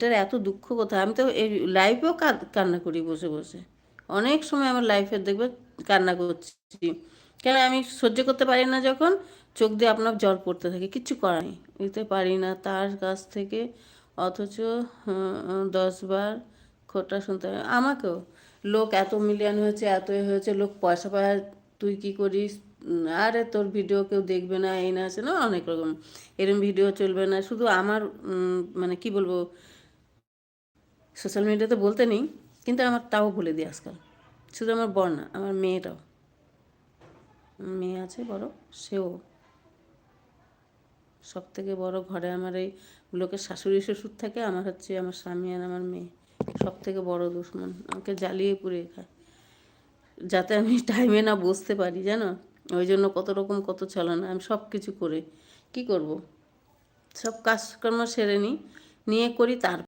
এটার এত দুঃখ কোথায়? আমি তো এই লাইফেও কান্না করি বসে বসে। অনেক সময় আমার লাইফে দেখবে কান্না করছি। কেন আমি সহ্য করতে পারি না যখন, চোখ দিয়ে আপনার জল পড়তে থাকে, কিচ্ছু করার নেই, নিতে পারি না তার কাছ থেকে। অথচ 10 বার খোঁটা শুনতে হয় আমাকেও। লোক এত মিলিয়ন হয়েছে, এত এ হয়েছে, লোক পয়সা পায়, তুই কি করিস? আরে তোর ভিডিও কেউ দেখবে না, এই না আছে না, অনেক রকম। এরম ভিডিও চলবে না, শুধু আমার মানে কি বলবো, সোশ্যাল মিডিয়াতে বলতে নেই, কিন্তু আমার তাও বলে দিই আজকাল। শুধু আমার বর না, আমার মেয়েটাও, মেয়ে আছে বড়, সেও। সব থেকে বড় ঘরে আমার এই লোকের শাশুড়ি শ্বশুর থাকে, আমার হচ্ছে আমার স্বামী আর আমার মেয়ে। সব থেকে বড় দুশ্মন, আমাকে জ্বালিয়ে পুড়িয়ে খায়, যাতে আমি টাইমে না বসতে পারি, জানো। ওই জন্য কত রকম কত ছলনা, আমি সব কিছু করে কী করব, সব কাজকর্ম সেরে নিই, নিয়ে করি, তার